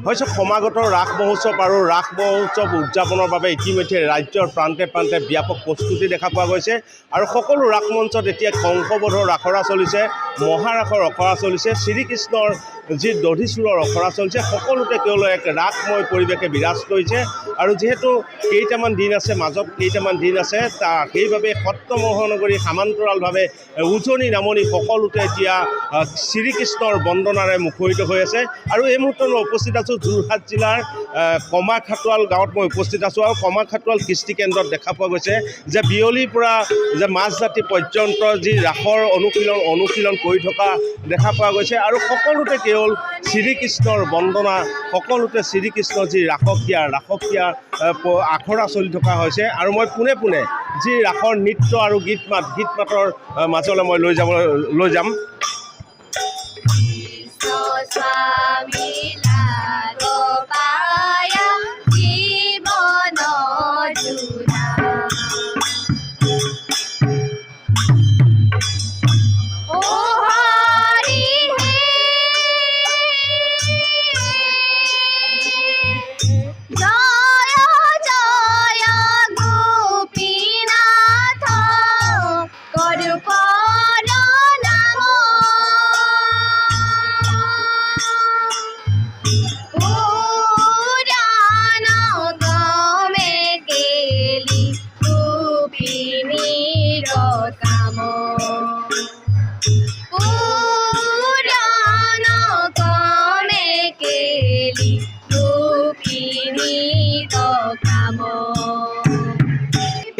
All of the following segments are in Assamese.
হৈছে সমাগত ৰাস মহোৎসৱ আৰু ৰাস মহোৎসৱ উদযাপনৰ বাবে ইতিমধ্যে ৰাজ্যৰ প্ৰান্তে প্ৰান্তে ব্যাপক প্ৰস্তুতি দেখা পোৱা গৈছে আৰু সকলো ৰাস মঞ্চত এতিয়া কংসবধৰ আখৰা চলিছে, মহাৰাসৰ আখৰা চলিছে, শ্ৰীকৃষ্ণৰ যি দধিচূৰৰ আখৰা চলিছে, সকলোতে কেৱল এক ৰাসময় পৰিৱেশে বিৰাজ কৰিছে। আৰু যিহেতু কেইটামান দিন আছে, মাজত কেইটামান দিন আছে, সেইবাবে সত্ৰ মহানগৰী সমান্তৰালভাৱে উজনি নামনি সকলোতে এতিয়া শ্ৰীকৃষ্ণৰ বন্দনাৰে মুখৰিত হৈ আছে। আৰু এই মুহূৰ্তত মই উপস্থিত আছোঁ যোৰহাট জিলাৰ কমাখাটুৱাল গাঁৱত মই উপস্থিত আছোঁ আৰু কমাখাটুৱাল কৃষ্টি কেন্দ্ৰত দেখা পোৱা গৈছে যে বিয়লিৰ পৰা যে মাজৰাতি পৰ্যন্ত যি ৰাসৰ অনুশীলন কৰি থকা দেখা পোৱা গৈছে আৰু সকলোতে কেৱল শ্ৰীকৃষ্ণৰ বন্দনা, সকলোতে শ্ৰীকৃষ্ণৰ যি ৰাসক্ৰিয়া আখৰা চলি থকা হৈছে। আৰু মই পোনে পোনে যি ৰাসৰ নৃত্য আৰু গীত মাতৰ মাজলৈ মই লৈ যাম।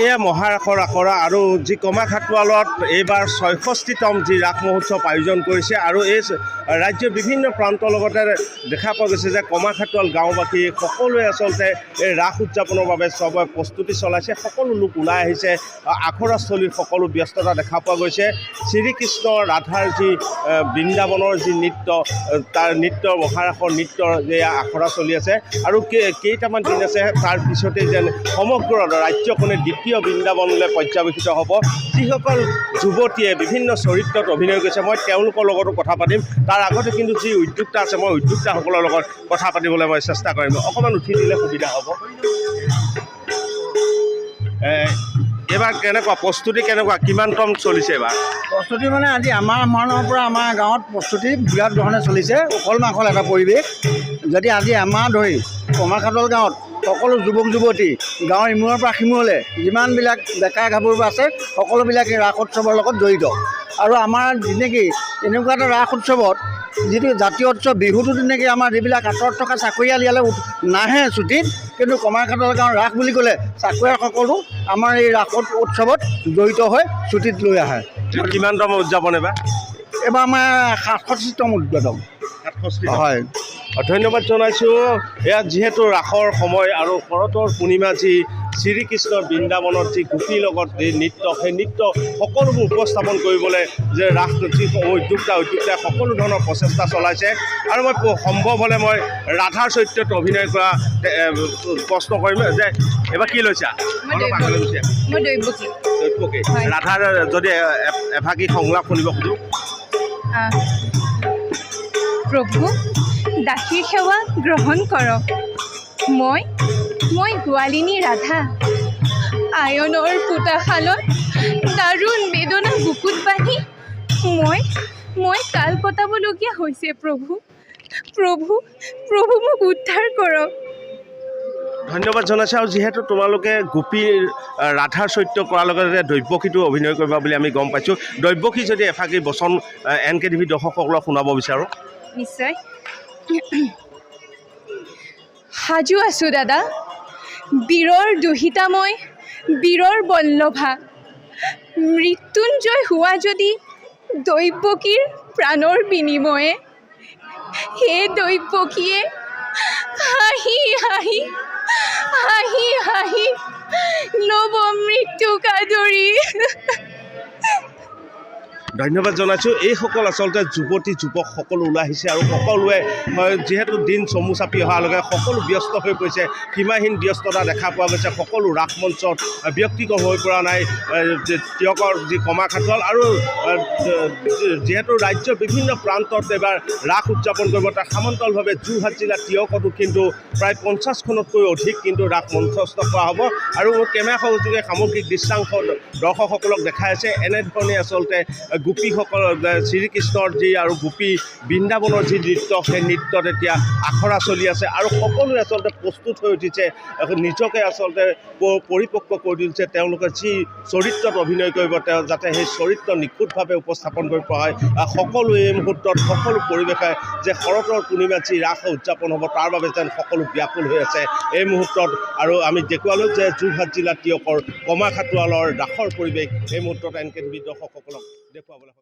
এয়া মহাৰাসৰ আখৰা আৰু যি কমাখাটুৱালত এইবাৰ ৬৬তম যি ৰাস মহোৎসৱ আয়োজন কৰিছে আৰু এই ৰাজ্যৰ বিভিন্ন প্ৰান্তৰ লগতে দেখা পোৱা গৈছে যে কমাখাটুৱাল গাঁওবাসী সকলোৱে আচলতে এই ৰাস উদযাপনৰ বাবে চবে প্ৰস্তুতি চলাইছে। সকলো লোক ওলাই আহিছে, আখৰাস্থলীত সকলো ব্যস্ততা দেখা পোৱা গৈছে। শ্ৰীকৃষ্ণ ৰাধাৰ যি বৃন্দাবনৰ যি নৃত্য, তাৰ মহাৰাসৰ নৃত্যৰ যে আখৰা চলি আছে আৰু কেইটামান দিন আছে, তাৰ পিছতে যেন সমগ্ৰ ৰাজ্যখনে দ্বিতীয় বৃন্দাবনলৈ পৰ্যবেক্ষিত হ'ব। যিসকল যুৱতীয়ে বিভিন্ন চৰিত্ৰত অভিনয় কৰিছে মই তেওঁলোকৰ লগতো কথা পাতিম। তাৰ আগতে কিন্তু যি উদ্যোক্তা আছে মই উদ্যোক্তাসকলৰ লগত কথা পাতিবলৈ মই চেষ্টা কৰিম। অকণমান উঠি দিলে সুবিধা হ'ব। এইবাৰ কেনেকুৱা প্ৰস্তুতি, কেনেকুৱা কিমানতম চলিছে এইবাৰ প্ৰস্তুতি? মানে আজি আমাৰ মানৰ পৰা আমাৰ গাঁৱত প্ৰস্তুতি বিৰাট ধৰণে চলিছে, উখল মাখল এটা পৰিৱেশ। যদি আজি এমাহ ধৰি কমাখাটুৱাল গাঁৱত সকলো যুৱক যুৱতী গাঁৱৰ ইমূৰৰ পৰা সিমূৰলৈ যিমানবিলাক ডেকা গাভৰু আছে সকলোবিলাকে ৰাস উৎসৱৰ লগত জড়িত। আৰু আমাৰ যেনেকৈ এনেকুৱা এটা ৰাস উৎসৱত যিটো জাতীয় উৎসৱ বিহুটো তেনেকৈ আমাৰ যিবিলাক আঁতৰত থকা চাকৰিয়াল ইয়ালৈ নাহে ছুটীত, কিন্তু কমাখাটুৱাল গাঁৱৰ ৰাস বুলি ক'লে চাকৰিয়ালসকলো আমাৰ এই ৰাস উৎসৱত জড়িত হৈ ছুটীত লৈ আহে। কিমানতম উদযাপন এইবাৰ? এইবাৰ আমাৰ ৬৭তম উদযাপন। হয়, ধন্যবাদ জনাইছোঁ। এয়া যিহেতু ৰাসৰ সময় আৰু শৰতৰ পূৰ্ণিমা, যি শ্ৰীকৃষ্ণৰ বৃন্দাবনত যি গোপীৰ লগত যি নৃত্য, সেই নৃত্য সকলোবোৰ উপস্থাপন কৰিবলৈ যে ৰাস যি উদ্যোক্তাই সকলো ধৰণৰ প্ৰচেষ্টা চলাইছে। আৰু মই সম্ভৱ হ'লে মই ৰাধাৰ চৰিত্ৰত অভিনয় কৰা প্ৰশ্ন কৰিম যে এইবাৰ কি লৈছা? দৈৱকী। ৰাধাৰ যদি এভাগী সংলাপ শুনিব খোজোঁ। প্ৰভু, দাসীৰ সেৱা গ্ৰহণ কৰক। মই গোৱালিনী ৰাধা, আয়নৰ পোতাশালত দাৰুণ বেদনা বুকুত বান্ধি মই কাল কটাবলগীয়া হৈছে। প্ৰভু মোক উদ্ধাৰ কৰক। ধন্যবাদ জনাইছোঁ। আৰু যিহেতু তোমালোকে গোপীৰ ৰাধাৰ চৰিত্ৰ কৰাৰ লগতে দৈৱকীটো অভিনয় কৰিবা বুলি আমি গম পাইছোঁ, দৈৱকী যদি এফাকি বচন NKTV দৰ্শকসকলক শুনাব বিচাৰোঁ। নিশ্চয় সাজু আছোঁ দাদা। বীৰৰ দুহিতা মই, বীৰৰ বল্লভা, মৃত্যুঞ্জয় হোৱা যদি দৈৱকীৰ প্ৰাণৰ বিনিময়ে, হে দৈৱকীয়ে হাঁহি ল'ব মৃত্যুক আদৰি। ধন্যবাদ জনাইছোঁ। এইসকল আচলতে যুৱতী যুৱক সকলো ওলাই আহিছে আৰু সকলোৱে যিহেতু দিন চমু চাপি অহাৰ লগে সকলো ব্যস্ত হৈ পৰিছে, সীমাহীন ব্যস্ততা দেখা পোৱা গৈছে। সকলো ৰাস মঞ্চত ব্যক্তিগত হৈ পৰা নাই তিয়কৰ যি কমাখাটল আৰু যিহেতু ৰাজ্যৰ বিভিন্ন প্ৰান্তত এবাৰ ৰাস উদযাপন কৰিব, তাৰ সমান্তৰালভাৱে যোৰহাট জিলাৰ তিয়কতো কিন্তু প্ৰায় 50খনতকৈ অধিক কিন্তু ৰাস মঞ্চস্থ কৰা হ'ব। আৰু কেমেৰা সহযোগে সামগ্ৰিক দৃশ্যাংশ দৰ্শকসকলক দেখাই আছে। এনেধৰণে আচলতে গোপীসকল শ্ৰীকৃষ্ণৰ যি আৰু গোপী বৃন্দাবনৰ যি নৃত্য, সেই নৃত্যত এতিয়া আখৰা চলি আছে আৰু সকলোৱে আচলতে প্ৰস্তুত হৈ উঠিছে, নিজকে আচলতে পৰিপক্ক কৰি তুলিছে। তেওঁলোকে যি চৰিত্ৰত অভিনয় কৰিব তেওঁ যাতে সেই চৰিত্ৰ নিখুঁতভাৱে উপস্থাপন কৰিব পৰা হয়। সকলোৱে এই মুহূৰ্তত সকলো পৰিৱেশে যে শৰতৰ পূৰ্ণিমাত যি ৰাস উদযাপন হ'ব তাৰ বাবে যেন সকলো ব্যাকুল হৈ আছে এই মুহূৰ্তত। আৰু আমি দেখুৱালোঁ যে যোৰহাট জিলাৰ তিয়কৰ কমাখাটুৱালৰ ৰাসৰ পৰিৱেশ এই মুহূৰ্তত NKTV দৰ্শকসকলক দেখুৱাবলৈ